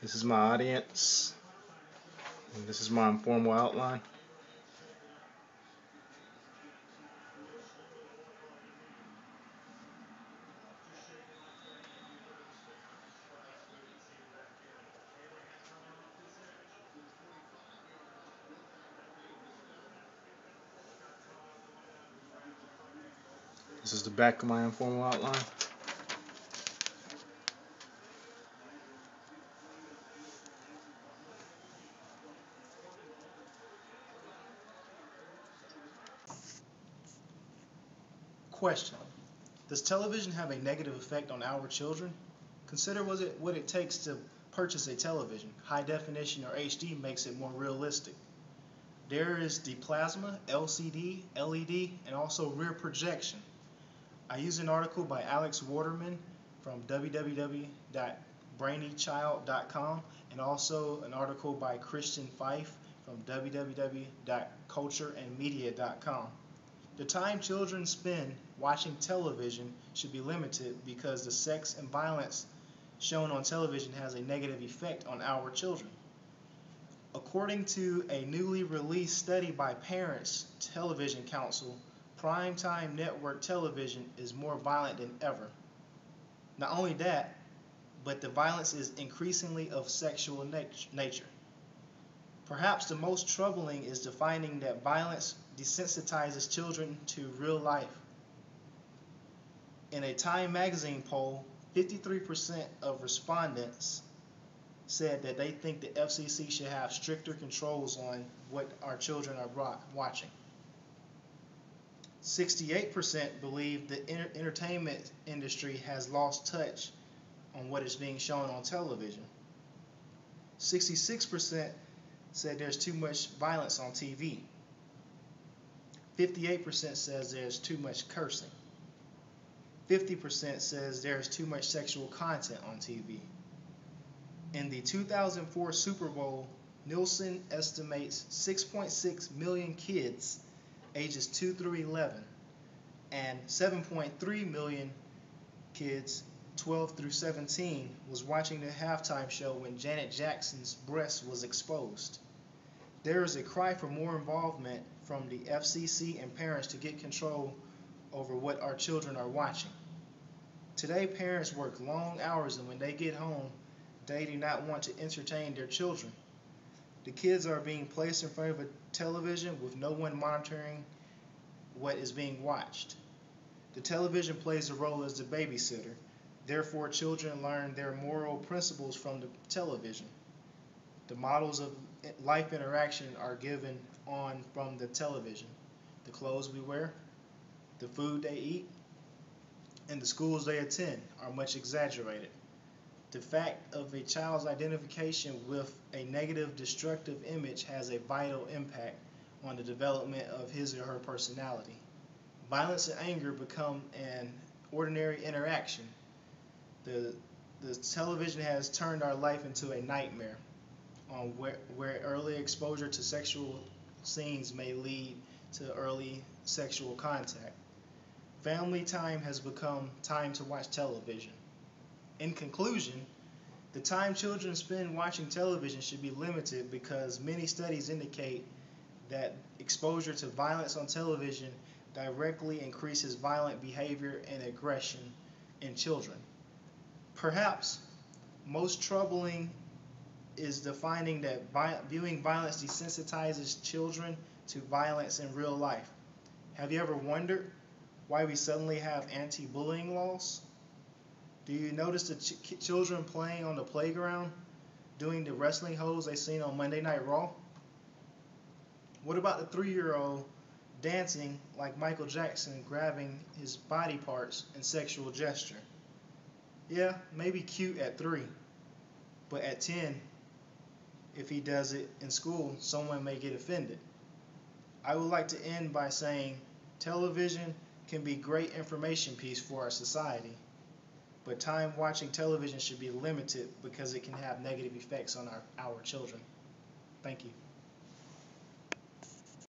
This is my audience, and this is my informal outline. This is the back of my informal outline. Question: does television have a negative effect on our children? Consider what it takes to purchase a television. High definition or HD makes it more realistic. There is the plasma, LCD, LED, and also rear projection. I use an article by Alex Waterman from www.brainychild.com and also an article by Christian Fife from www.cultureandmedia.com. The time children spend watching television should be limited because the sex and violence shown on television has a negative effect on our children. According to a newly released study by Parents Television Council, primetime network television is more violent than ever. Not only that, but the violence is increasingly of sexual nature. Perhaps the most troubling is the finding that violence desensitizes children to real life. In a Time magazine poll, 53% of respondents said that they think the FCC should have stricter controls on what our children are watching. 68% believe the entertainment industry has lost touch on what is being shown on television. 66% said there's too much violence on TV. 58% says there's too much cursing. 50% says there's too much sexual content on TV. In the 2004 Super Bowl, Nielsen estimates 6.6 million kids ages 2 through 11 and 7.3 million kids 12 through 17 was watching the halftime show when Janet Jackson's breast was exposed. There is a cry for more involvement from the FCC and parents to get control over what our children are watching. Today, parents work long hours, and when they get home, they do not want to entertain their children. The kids are being placed in front of a television with no one monitoring what is being watched. The television plays a role as the babysitter. Therefore, children learn their moral principles from the television. The models of life interaction are given on from the television. The clothes we wear, the food they eat, and the schools they attend are much exaggerated. The fact of a child's identification with a negative, destructive image has a vital impact on the development of his or her personality. Violence and anger become an ordinary interaction. The television has turned our life into a nightmare where early exposure to sexual scenes may lead to early sexual contact. Family time has become time to watch television. In conclusion, the time children spend watching television should be limited because many studies indicate that exposure to violence on television directly increases violent behavior and aggression in children. Perhaps most troubling is the finding that viewing violence desensitizes children to violence in real life. Have you ever wondered why we suddenly have anti-bullying laws? Do you notice the children playing on the playground, doing the wrestling holds they seen on Monday Night Raw? What about the 3-year-old dancing like Michael Jackson, grabbing his body parts in sexual gesture? Yeah, maybe cute at 3, but at 10, if he does it in school, someone may get offended. I would like to end by saying television can be a great information piece for our society, but time watching television should be limited because it can have negative effects on our children. Thank you.